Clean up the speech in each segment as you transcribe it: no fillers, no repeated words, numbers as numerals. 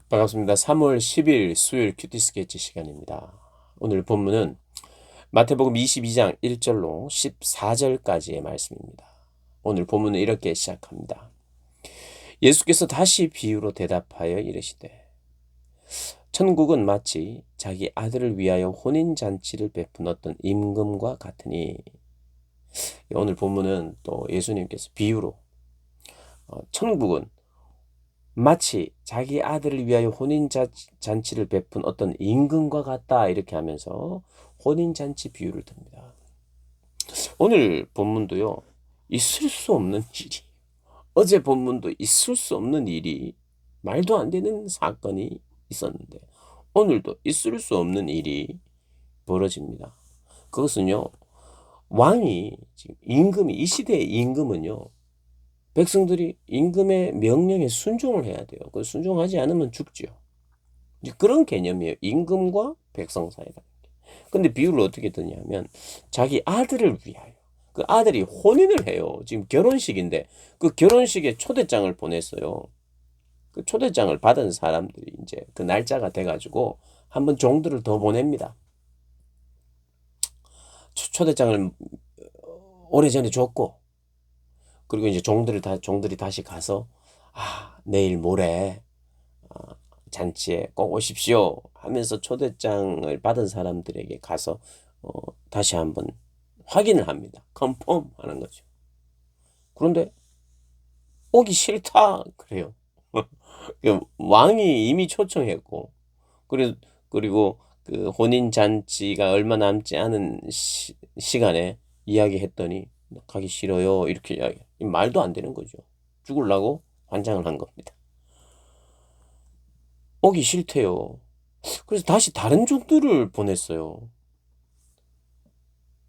반갑습니다. 3월 10일 수요일 큐티 스케치 시간입니다. 오늘 본문은 마태복음 22장 1절로 14절까지의 말씀입니다. 오늘 본문은 이렇게 시작합니다. 예수께서 다시 비유로 대답하여 이르시되 천국은 마치 자기 아들을 위하여 혼인잔치를 베푼 어떤 임금과 같으니. 오늘 본문은 또 예수님께서 비유로 천국은 마치 자기 아들을 위하여 혼인잔치를 베푼 어떤 임금과 같다 이렇게 하면서 혼인잔치 비유를 듭니다. 오늘 본문도요, 있을 수 없는 일이, 어제 본문도 있을 수 없는 일이, 말도 안 되는 사건이 있었는데 오늘도 있을 수 없는 일이 벌어집니다. 그것은요, 왕이 지금 임금이, 이 시대의 임금은요, 백성들이 임금의 명령에 순종을 해야 돼요. 그 순종하지 않으면 죽지요. 이제 그런 개념이에요. 임금과 백성 사이라는 게. 근데 비유를 어떻게 드냐면 자기 아들을 위하여. 그 아들이 혼인을 해요. 지금 결혼식인데 그 결혼식에 초대장을 보냈어요. 그 초대장을 받은 사람들이 이제 그 날짜가 돼가지고 한번 종들을 더 보냅니다. 초대장을 오래전에 줬고, 그리고 이제 종들이 다시 가서 내일 모레 잔치에 꼭 오십시오 하면서 초대장을 받은 사람들에게 가서 어, 다시 한번 확인을 합니다. 컨펌 하는 거죠. 그런데 오기 싫다 그래요. 그 왕이 이미 초청했고, 그리고 그 혼인 잔치가 얼마 남지 않은 시간에 이야기했더니 가기 싫어요 이렇게 이야기. 말도 안 되는 거죠. 죽으려고 환장을 한 겁니다. 오기 싫대요. 그래서 다시 다른 종들을 보냈어요.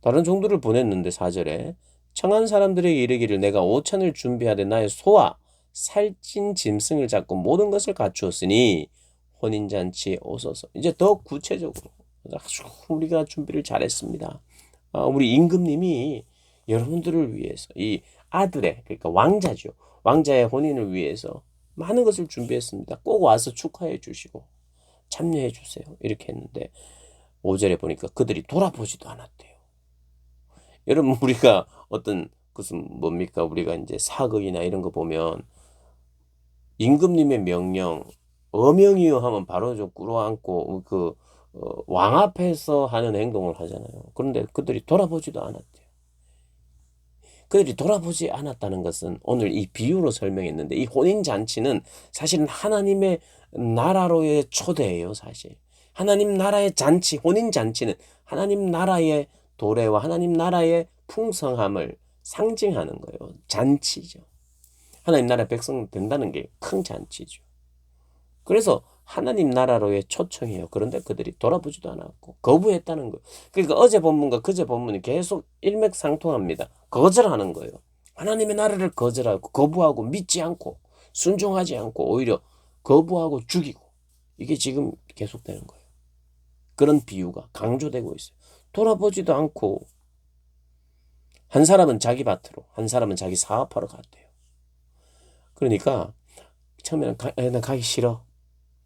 다른 종들을 보냈는데 4절에 청한 사람들에게 이르기를 내가 오찬을 준비하되 나의 소와 살찐 짐승을 잡고 모든 것을 갖추었으니 혼인잔치에 오소서. 이제 더 구체적으로 아주 우리가 준비를 잘했습니다. 우리 임금님이 여러분들을 위해서 이 아들의, 그러니까 왕자죠, 왕자의 혼인을 위해서 많은 것을 준비했습니다. 꼭 와서 축하해 주시고 참여해 주세요 이렇게 했는데 5절에 보니까 그들이 돌아보지도 않았대요. 여러분, 우리가 어떤 무슨 뭡니까, 우리가 이제 사극이나 이런 거 보면 임금님의 명령 어명이요 하면 바로 저 꿇어앉고 왕 앞에서 하는 행동을 하잖아요. 그런데 그들이 돌아보지도 않았대요. 그들이 돌아보지 않았다는 것은 오늘 이 비유로 설명했는데, 이 혼인잔치는 사실은 하나님의 나라로의 초대예요. 사실 하나님 나라의 잔치, 혼인잔치는 하나님 나라의 도래와 하나님 나라의 풍성함을 상징하는 거예요. 잔치죠. 하나님 나라 백성 된다는 게 큰 잔치죠. 그래서 하나님 나라로의 초청이에요. 그런데 그들이 돌아보지도 않았고 거부했다는 거예요. 그러니까 어제 본문과 그제 본문이 계속 일맥상통합니다. 거절하는 거예요. 하나님의 나라를 거절하고 거부하고 믿지 않고 순종하지 않고 오히려 거부하고 죽이고, 이게 지금 계속되는 거예요. 그런 비유가 강조되고 있어요. 돌아보지도 않고 한 사람은 자기 밭으로, 한 사람은 자기 사업하러 갔대요. 그러니까 처음에는 나 가기 싫어.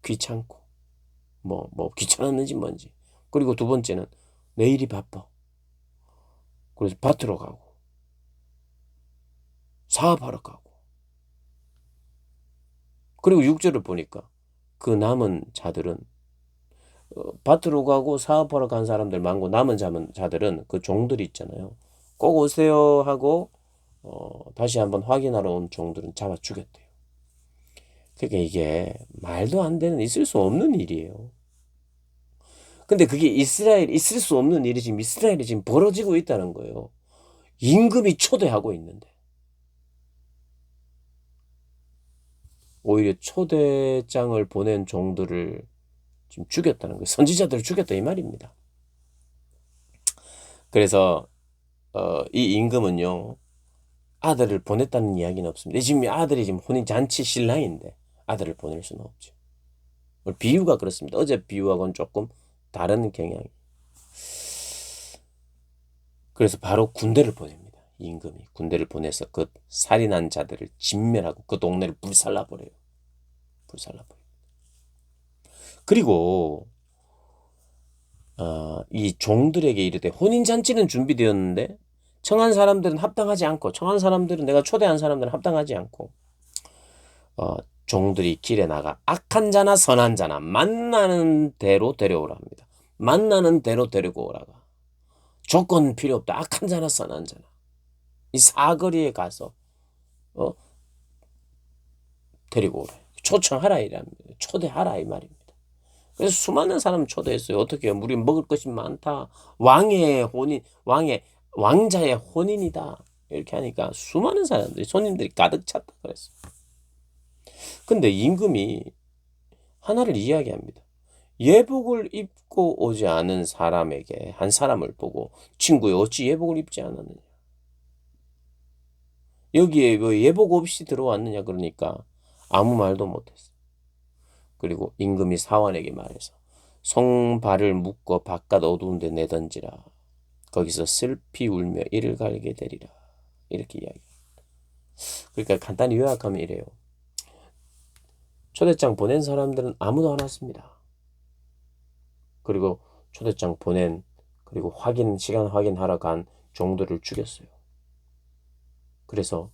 귀찮고 귀찮았는지 뭔지. 그리고 두 번째는 내일이 바빠. 그래서 밭으로 가고 사업하러 가고. 그리고 6절을 보니까 그 남은 자들은 밭으로 가고 사업하러 간 사람들 많고 남은 자들은 그 종들이 있잖아요. 꼭 오세요 하고 다시 한번 확인하러 온 종들은 잡아 죽였대요. 그러니까 이게 말도 안 되는, 있을 수 없는 일이에요. 근데 그게 있을 수 없는 일이 지금 이스라엘에 지금 벌어지고 있다는 거예요. 임금이 초대하고 있는데. 오히려 초대장을 보낸 종들을 지금 죽였다는 거예요. 선지자들을 죽였다 이 말입니다. 그래서 이 임금은요, 아들을 보냈다는 이야기는 없습니다. 지금 아들이 지금 혼인 잔치 신랑인데 아들을 보낼 수는 없죠. 비유가 그렇습니다. 어제 비유하고는 조금 다른 경향이. 그래서 바로 군대를 보냅니다. 임금이 군대를 보내서 그 살인한 자들을 진멸하고 그 동네를 불살라버려요. 불살라버려요. 그리고 이 종들에게 이르되 혼인잔치는 준비되었는데 청한 사람들은 합당하지 않고 청한 사람들은 내가 초대한 사람들은 합당하지 않고 어, 종들이 길에 나가 악한 자나 선한 자나 만나는 대로 데려오라 합니다. 만나는 대로 데리고 오라가. 조건 필요 없다. 악한 자나 선한 자나. 이 사거리에 가서 어, 데리고 오라. 초청하라 이랍니다. 초대하라 이 말입니다. 그래서 수많은 사람 초대했어요. 어떻게 해요? 우리 먹을 것이 많다. 왕의 혼인, 왕자의 혼인이다. 이렇게 하니까 수많은 사람들이 손님들이 가득 찼다 그랬어요. 근데 임금이 하나를 이야기합니다. 예복을 입고 오지 않은 사람에게 한 사람을 보고 친구여 어찌 예복을 입지 않았느냐. 여기에 왜 예복 없이 들어왔느냐 그러니까 아무 말도 못했어. 그리고 임금이 사환에게 말해서 손발을 묶어 바깥 어두운 데 내던지라. 거기서 슬피 울며 이를 갈게 되리라. 이렇게 이야기합니다. 그러니까 간단히 요약하면 이래요. 초대장 보낸 사람들은 아무도 안 왔습니다. 그리고 초대장 보낸 그리고 시간 확인하러 간 종들을 죽였어요. 그래서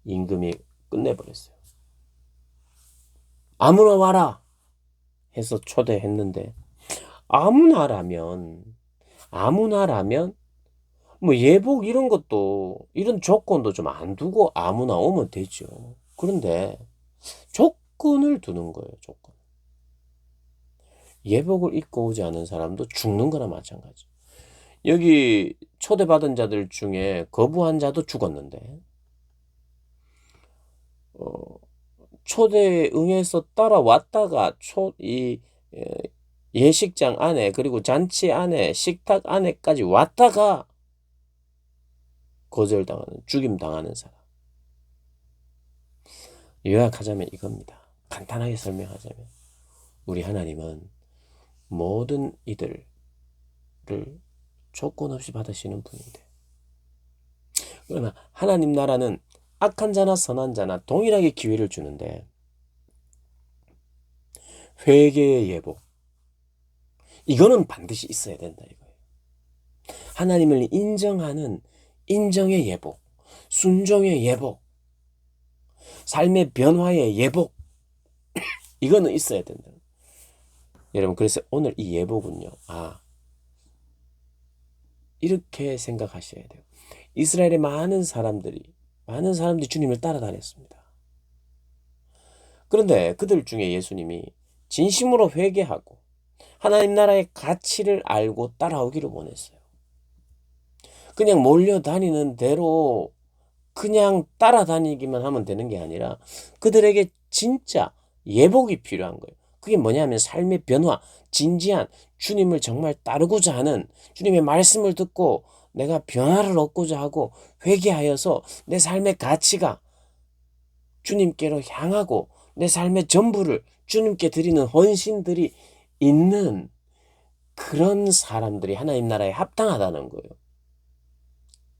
임금이 끝내버렸어요. 아무나 와라 해서 초대했는데 아무나라면 뭐 예복 이런 것도 이런 조건도 좀 안 두고 아무나 오면 되죠. 그런데 조건을 두는 거예요. 조건. 예복을 입고 오지 않은 사람도 죽는 거나 마찬가지. 여기 초대받은 자들 중에 거부한 자도 죽었는데 초대에 응해서 따라왔다가 예식장 안에 그리고 잔치 안에 식탁 안에까지 왔다가 거절당하는 죽임당하는 사람. 요약하자면 이겁니다. 간단하게 설명하자면 우리 하나님은 모든 이들을 조건 없이 받으시는 분인데 그러나 하나님 나라는 악한 자나 선한 자나 동일하게 기회를 주는데 회개의 예복 이거는 반드시 있어야 된다 이거예요. 하나님을 인정하는 인정의 예복, 순종의 예복, 삶의 변화의 예복 이거는 있어야 된다. 여러분 그래서 오늘 이 예복은요. 이렇게 생각하셔야 돼요. 이스라엘의 많은 사람들이 주님을 따라다녔습니다. 그런데 그들 중에 예수님이 진심으로 회개하고 하나님 나라의 가치를 알고 따라오기를 원했어요. 그냥 몰려다니는 대로 그냥 따라다니기만 하면 되는 게 아니라 그들에게 진짜 예복이 필요한 거예요. 그게 뭐냐면 삶의 변화, 진지한 주님을 정말 따르고자 하는 주님의 말씀을 듣고 내가 변화를 얻고자 하고 회개하여서 내 삶의 가치가 주님께로 향하고 내 삶의 전부를 주님께 드리는 헌신들이 있는 그런 사람들이 하나님 나라에 합당하다는 거예요.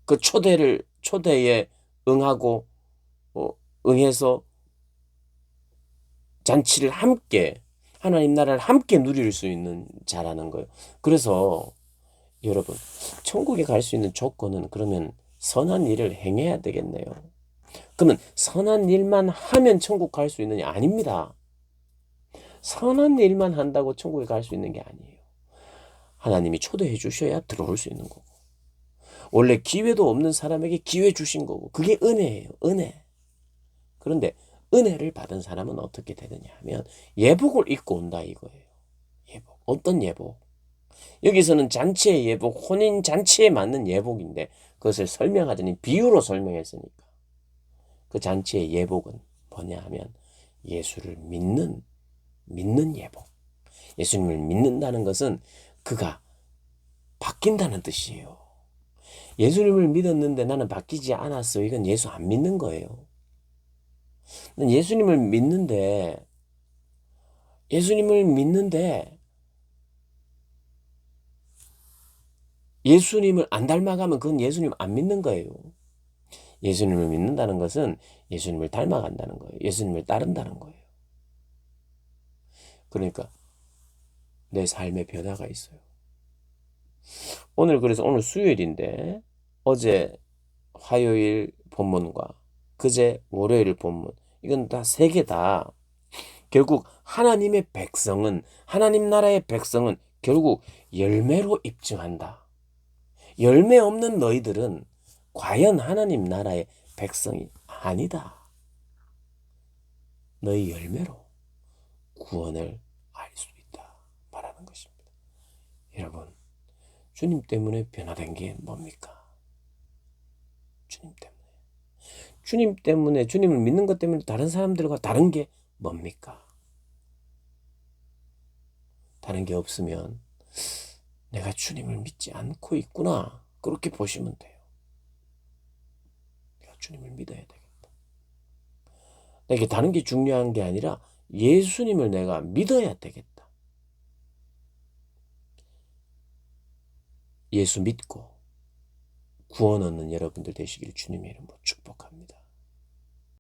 그 초대에 응하고 응해서 잔치를 함께 하나님 나라를 함께 누릴 수 있는 자라는 거예요. 그래서 여러분 천국에 갈 수 있는 조건은 그러면 선한 일을 행해야 되겠네요. 그러면 선한 일만 하면 천국 갈 수 있느냐? 아닙니다. 선한 일만 한다고 천국에 갈 수 있는 게 아니에요. 하나님이 초대해 주셔야 들어올 수 있는 거고 원래 기회도 없는 사람에게 기회 주신 거고 그게 은혜예요. 은혜. 그런데 은혜를 받은 사람은 어떻게 되느냐 하면 예복을 입고 온다 이거예요. 예복. 어떤 예복? 여기서는 잔치의 예복, 혼인 잔치에 맞는 예복인데 그것을 설명하더니 비유로 설명했으니까 그 잔치의 예복은 뭐냐 하면 예수를 믿는 예복. 예수님을 믿는다는 것은 그가 바뀐다는 뜻이에요. 예수님을 믿었는데 나는 바뀌지 않았어. 이건 예수 안 믿는 거예요. 예수님을 믿는데 예수님을 안 닮아가면 그건 예수님 안 믿는 거예요. 예수님을 믿는다는 것은 예수님을 닮아간다는 거예요. 예수님을 따른다는 거예요. 그러니까 내 삶의 변화가 있어요. 그래서 오늘 수요일인데 어제 화요일 본문과 그제 월요일 본문 이건 다 세 개 다 결국 하나님 나라의 백성은 결국 열매로 입증한다. 열매 없는 너희들은 과연 하나님 나라의 백성이 아니다. 너희 열매로 구원을 알 수 있다. 말하는 것입니다. 여러분, 주님 때문에 변화된 게 뭡니까? 주님 때문에. 주님 때문에, 주님을 믿는 것 때문에 다른 사람들과 다른 게 뭡니까? 다른 게 없으면 내가 주님을 믿지 않고 있구나. 그렇게 보시면 돼요. 내가 주님을 믿어야 되겠다. 내게 다른 게 중요한 게 아니라 예수님을 내가 믿어야 되겠다. 예수 믿고 구원 얻는 여러분들 되시기를 주님의 이름으로 축복합니다.